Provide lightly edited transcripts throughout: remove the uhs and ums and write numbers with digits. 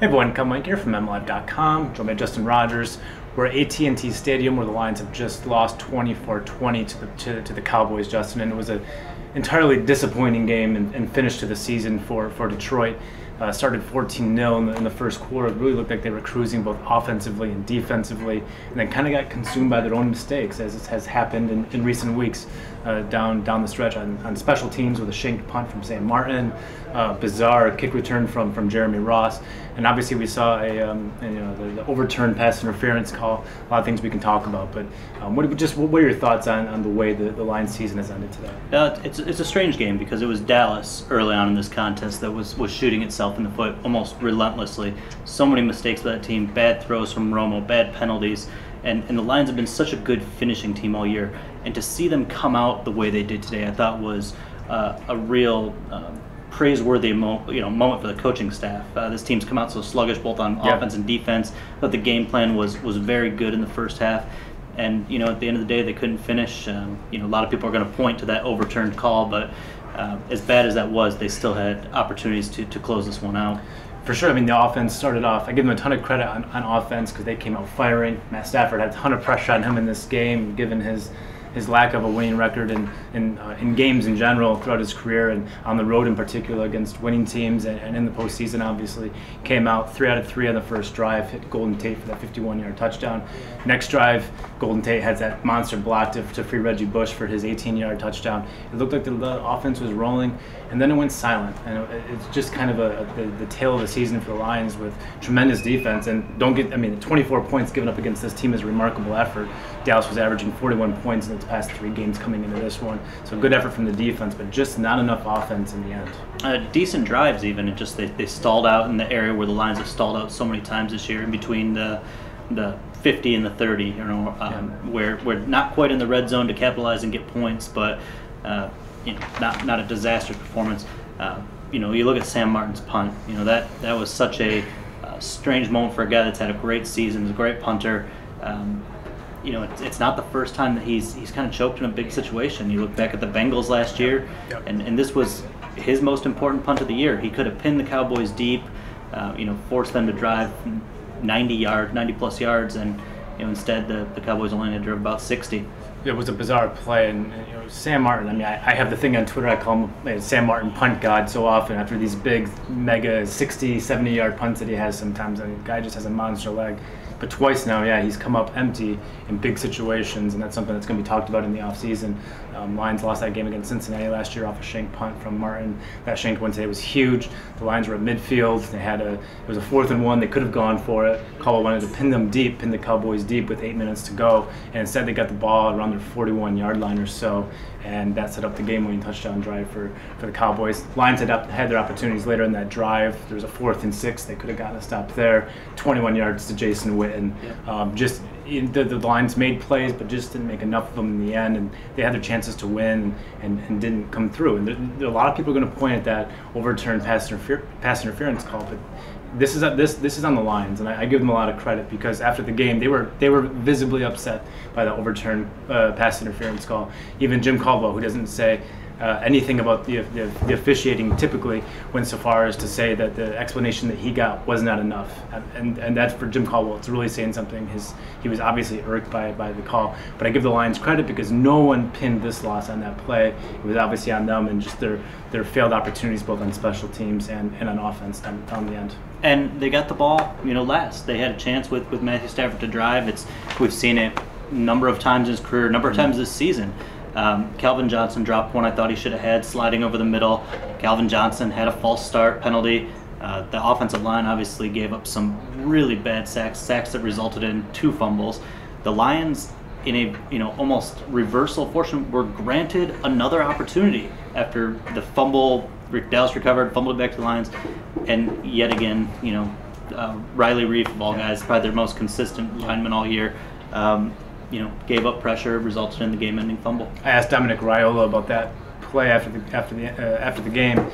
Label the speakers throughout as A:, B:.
A: Hey everyone, Mike here from MLive.com, joined by Justin Rogers. We're at AT&T Stadium where the Lions have just lost 24-20 to the Cowboys, Justin, and it was an entirely disappointing game and finish to the season for Detroit. Started 14-0 in the first quarter. It really looked like they were cruising both offensively and defensively, and then kind of got consumed by their own mistakes, as has happened in recent weeks down the stretch on special teams with a shanked punt from Sam Martin, bizarre kick return from Jeremy Ross, and obviously we saw the overturned pass interference call. A lot of things we can talk about, but what are your thoughts on the way the Lions season has ended today?
B: It's a strange game because it was Dallas early on in this contest that was shooting itself in the foot almost relentlessly. So many mistakes by that team, bad throws from Romo, bad penalties, and the Lions have been such a good finishing team all year. And to see them come out the way they did today, I thought was a real praiseworthy moment for the coaching staff. This team's come out so sluggish both on offense and defense, but the game plan was very good in the first half. And at the end of the day, they couldn't finish. A lot of people are going to point to that overturned call, but as bad as that was, they still had opportunities to close this one out.
A: For sure. I mean, the offense started off. I give them a ton of credit on offense because they came out firing. Matt Stafford had a ton of pressure on him in this game, given his lack of a winning record in games in general throughout his career, and on the road in particular against winning teams, and in the postseason obviously. Came out 3 out of 3 on the first drive, hit Golden Tate for that 51-yard touchdown. Next drive, Golden Tate has that monster block to free Reggie Bush for his 18-yard touchdown. It looked like the offense was rolling, and then it went silent. And it's just kind of the tale of the season for the Lions with tremendous defense. And 24 points given up against this team is a remarkable effort. Dallas was averaging 41 points in its past 3 games coming into this one. So good effort from the defense, but just not enough offense in the end.
B: Decent drives even. It just they stalled out in the area where the Lions have stalled out so many times this year, in between the 50 and the 30, where we're not quite in the red zone to capitalize and get points, but not a disastrous performance. You look at Sam Martin's punt. That was such a strange moment for a guy that's had a great season, he's a great punter. It's not the first time that he's kind of choked in a big situation. You look back at the Bengals last year, and this was his most important punt of the year. He could have pinned the Cowboys deep, forced them to drive 90 plus yards, and instead the Cowboys only had to drive about 60.
A: It was a bizarre play, and Sam Martin, I have the thing on Twitter, I call him Sam Martin punt god so often after these big mega 60, 70-yard punts that he has sometimes. The guy just has a monster leg. But twice now, he's come up empty in big situations, and that's something that's going to be talked about in the offseason. Lions lost that game against Cincinnati last year off a shank punt from Martin. That shank one today was huge. The Lions were at midfield. It was a 4th and 1. They could have gone for it. Caldwell wanted to pin the Cowboys deep with 8 minutes to go, and instead they got the ball around their 41-yard line or so, and that set up the game-winning touchdown drive for the Cowboys. Lions had their opportunities later in that drive. There was a 4th and 6. They could have gotten a stop there. 21 yards to Jason Witten. The Lions made plays, but just didn't make enough of them in the end, and they had their chances to win and didn't come through. And a lot of people are going to point at that overturned pass interference call, but this is on the Lions, and I give them a lot of credit because after the game they were visibly upset by the overturned pass interference call. Even Jim Caldwell, who doesn't say anything about the officiating, typically went so far as to say that the explanation that he got was not enough, and that's for Jim Caldwell. It's really saying something. He was obviously irked by the call, but I give the Lions credit because no one pinned this loss on that play. It was obviously on them and just their failed opportunities both on special teams and on offense down the end.
B: And they got the ball, last. They had a chance with Matthew Stafford to drive. We've seen it a number of times in his career, a number of times this season. Calvin Johnson dropped one I thought he should have had, sliding over the middle. Calvin Johnson had a false start penalty. The offensive line obviously gave up some really bad sacks that resulted in 2 fumbles. The Lions, in a almost reversal fortune, were granted another opportunity after the fumble. Dallas recovered, fumbled it back to the Lions, and yet again, Riley Reef, of all guys, probably their most consistent lineman all year, gave up pressure, resulted in the game-ending fumble.
A: I asked Dominic Raiola about that play after the game,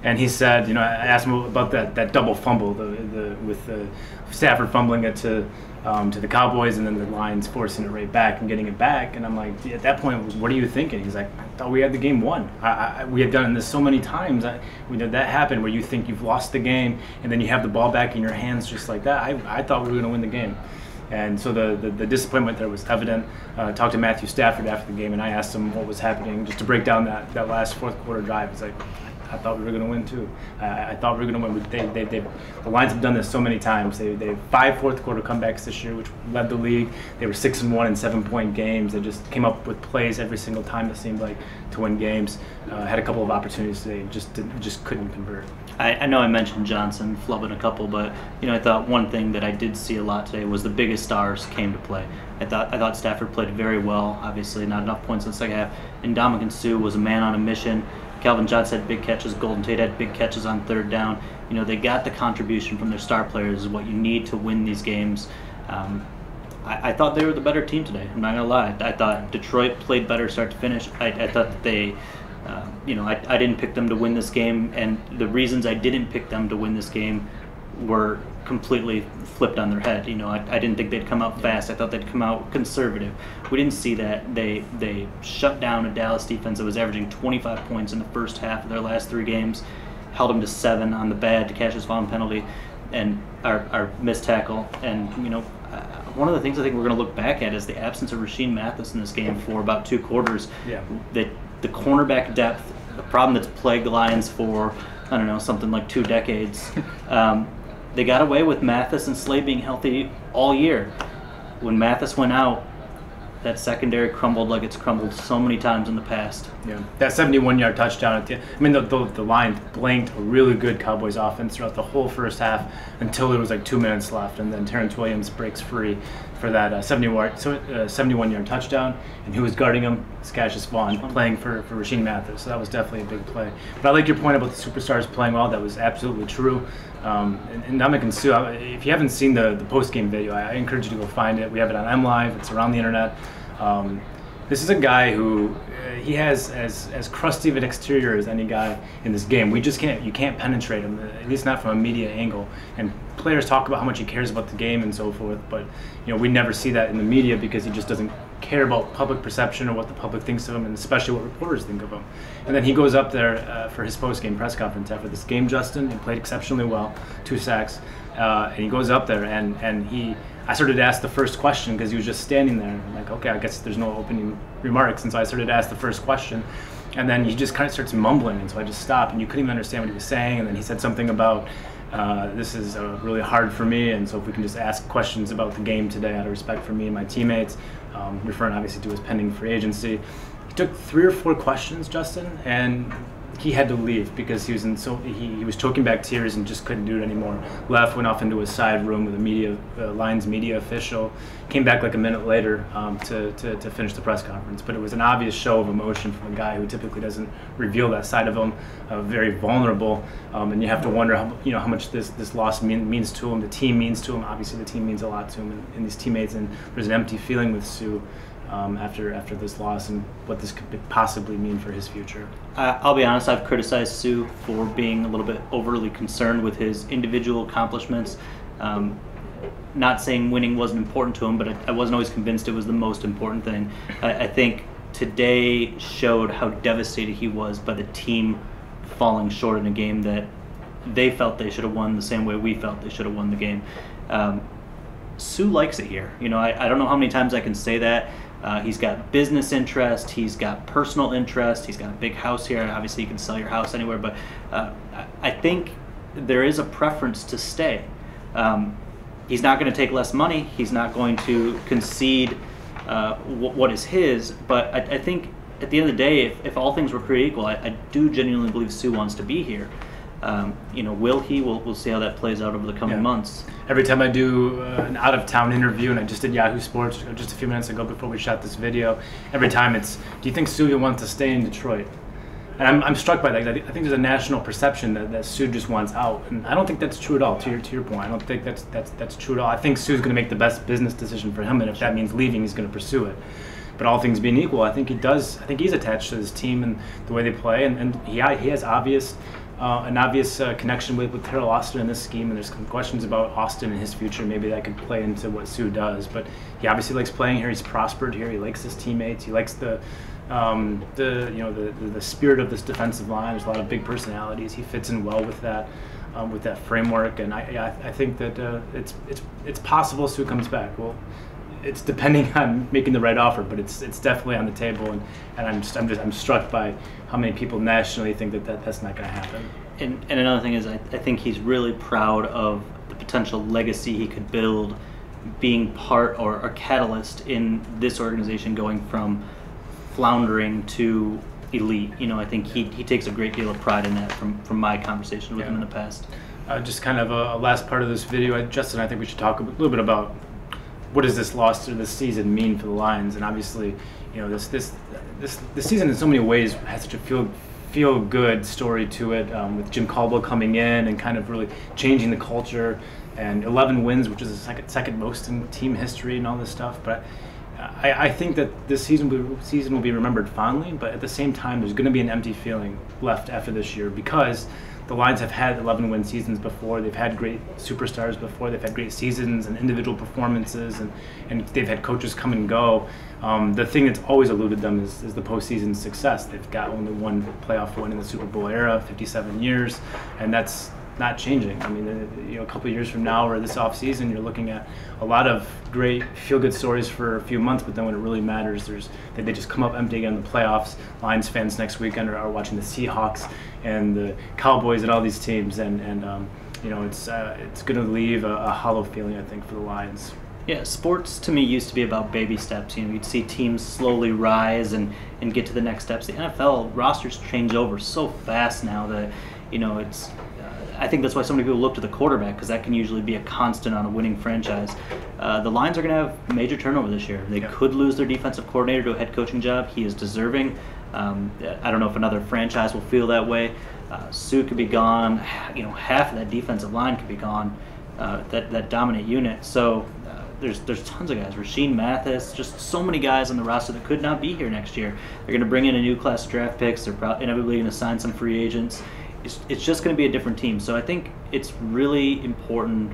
A: And he said, I asked him about that double fumble, with Stafford fumbling it to the Cowboys, and then the Lions forcing it right back and getting it back. And I'm like, at that point, what are you thinking? He's like, I thought we had the game won. We have done this so many times. That happened where you think you've lost the game, and then you have the ball back in your hands just like that. I thought we were going to win the game. And so the disappointment there was evident. Talked to Matthew Stafford after the game, and I asked him what was happening, just to break down that last fourth quarter drive. He's like, I thought we were going to win too. I thought we were going to win. The Lions have done this so many times. They have 5 fourth quarter comebacks this year, which led the league. They were 6-1 in 7-point games. They just came up with plays every single time, it seemed like, to win games. Had a couple of opportunities today, just couldn't convert.
B: I know I mentioned Johnson flubbing a couple, but I thought one thing that I did see a lot today was the biggest stars came to play. I thought Stafford played very well. Obviously, not enough points in the second half. And Ndamukong Suh was a man on a mission. Calvin Johnson had big catches. Golden Tate had big catches on third down. They got the contribution from their star players, is what you need to win these games. I thought they were the better team today. I'm not gonna lie. I thought Detroit played better start to finish. I thought that they, I didn't pick them to win this game, and the reasons I didn't pick them to win this game were completely flipped on their head. I didn't think they'd come out fast. I thought they'd come out conservative. We didn't see that. They shut down a Dallas defense that was averaging 25 points in the first half of their last 3 games, held them to 7 on the bad Cassius Vaughn penalty, and our missed tackle. And one of the things I think we're going to look back at is the absence of Rasheed Mathis in this game for about 2 quarters.
A: Yeah.
B: The cornerback depth, the problem that's plagued the Lions for, I don't know, something like 2 decades. They got away with Mathis and Slay being healthy all year. When Mathis went out, that secondary crumbled like it's crumbled so many times in the past.
A: Yeah, that 71-yard touchdown at the end. I mean, the Lions blanked a really good Cowboys offense throughout the whole first half until there was like 2 minutes left, and then Terrence Williams breaks free for that 71-yard touchdown. And who was guarding him? It's Cassius Vaughn, playing for Rasheed Mathis. So that was definitely a big play. But I like your point about the superstars playing well. That was absolutely true. And Ndamukong Suh, if you haven't seen the post-game video, I encourage you to go find it. We have it on MLive. It's around the internet. This is a guy who he has as crusty of an exterior as any guy in this game. You can't penetrate him, at least not from a media angle. And players talk about how much he cares about the game and so forth, but we never see that in the media because he just doesn't care about public perception or what the public thinks of him, and especially what reporters think of him. And then he goes up there for his post-game press conference after this game, Justin, and played exceptionally well, 2 sacks, and he goes up there and I started to ask the first question because he was just standing there. I'm like, okay, I guess there's no opening remarks, and so I started to ask the first question, and then he just kind of starts mumbling, and so I just stopped, and you couldn't even understand what he was saying, and then he said something about, this is really hard for me, and so if we can just ask questions about the game today out of respect for me and my teammates, referring obviously to his pending free agency. He took 3 or 4 questions, Justin, and he had to leave because he was choking back tears and just couldn't do it anymore. Left, went off into a side room with a Lions media official. Came back like a minute later to finish the press conference. But it was an obvious show of emotion from a guy who typically doesn't reveal that side of him. Very vulnerable, and you have to wonder how much this loss means to him. The team means to him. Obviously, the team means a lot to him and these teammates. And there's an empty feeling with Suh. After this loss and what this could possibly mean for his future.
B: I'll be honest, I've criticized Suh for being a little bit overly concerned with his individual accomplishments. Not saying winning wasn't important to him, but I wasn't always convinced it was the most important thing. I think today showed how devastated he was by the team falling short in a game that they felt they should have won the same way we felt they should have won the game. Suh likes it here. I don't know how many times I can say that. He's got business interest, he's got personal interest, he's got a big house here. Obviously, you can sell your house anywhere, but I think there is a preference to stay. He's not going to take less money. He's not going to concede what is his. But I think at the end of the day, if all things were created equal, I do genuinely believe Suh wants to be here. Will he? We'll see how that plays out over the coming months.
A: Every time I do an out-of-town interview, and I just did Yahoo Sports just a few minutes ago before we shot this video, every time it's, do you think Suh wants to stay in Detroit? And I'm struck by that. I think there's a national perception that Suh just wants out, and I don't think that's true at all. To your point, I don't think that's true at all. I think Suh's going to make the best business decision for him, and if that means leaving, he's going to pursue it. but all things being equal, I think he does. I think he's attached to his team and the way they play, and he has an obvious connection with Terrell Austin in this scheme, and there's some questions about Austin and his future. Maybe that could play into what Suh does, but he obviously likes playing here. He's prospered here. He likes his teammates. He likes the spirit of this defensive line. There's a lot of big personalities. He fits in well with that framework, and I think that it's possible Suh comes back. Well, it's depending on making the right offer, but it's definitely on the table, and I'm struck by how many people nationally think that's not going to happen.
B: And another thing is I think he's really proud of the potential legacy he could build, being part or a catalyst in this organization going from floundering to elite. I think he takes a great deal of pride in that from my conversation with him in the past.
A: Just kind of a last part of this video, Justin, I think we should talk a little bit about what does this loss or this season mean for the Lions. And obviously, this season in so many ways has such a feel good story to it, with Jim Caldwell coming in and kind of really changing the culture, and 11 wins, which is the second most in team history and all this stuff. But I think that this season will be remembered fondly, but at the same time, there's going to be an empty feeling left after this year, because the Lions have had 11-win seasons before. They've had great superstars before. They've had great seasons and individual performances, and they've had coaches come and go. The thing that's always eluded them is the postseason success. They've got only one playoff win in the Super Bowl era, 57 years, and that's not changing. I mean, a couple of years from now or this offseason, you're looking at a lot of great feel-good stories for a few months, but then when it really matters, they just come up empty again in the playoffs. Lions fans next weekend are watching the Seahawks and the Cowboys and all these teams, and it's going to leave a hollow feeling, I think, for the Lions.
B: Yeah, sports to me used to be about baby steps. You'd see teams slowly rise and get to the next steps. The NFL rosters change over so fast now that it's. I think that's why so many people look to the quarterback, because that can usually be a constant on a winning franchise. The Lions are going to have major turnover this year. They could lose their defensive coordinator to a head coaching job. He is deserving. I don't know if another franchise will feel that way. Suh could be gone. Half of that defensive line could be gone. That dominant unit. So there's tons of guys. Rasheed Mathis, just so many guys on the roster that could not be here next year. They're going to bring in a new class of draft picks. They're inevitably going to sign some free agents. It's just going to be a different team. So I think it's really important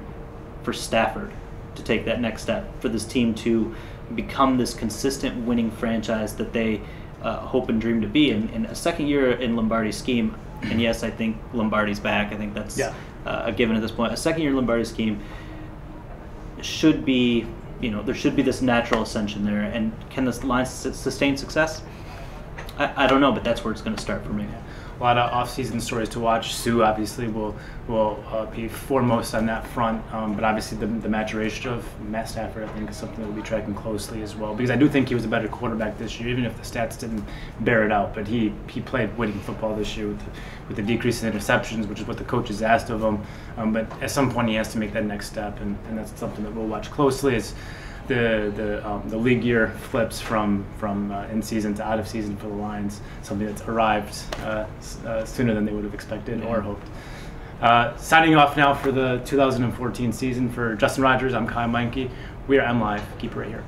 B: for Stafford to take that next step, for this team to become this consistent winning franchise that they hope and dream to be. And a second year in Lombardi's scheme, and yes, I think Lombardi's back. I think that's a given at this point. A second year in Lombardi's scheme should be, there should be this natural ascension there. And can the Lions sustain success? I don't know, but that's where it's going to start for me.
A: A lot of off-season stories to watch. Suh obviously will be foremost on that front, but obviously the maturation of Matt Stafford, I think, is something that we'll be tracking closely as well, because I do think he was a better quarterback this year, even if the stats didn't bear it out. But he played winning football this year with the decrease in interceptions, which is what the coaches asked of him. But at some point he has to make that next step, and that's something that we'll watch closely. Is the league year flips from in season to out of season for the Lions, something that's arrived sooner than they would have expected or hoped. Signing off now for the 2014 season. For Justin Rogers, I'm Kyle Meinke. We are MLive. Keep it right here.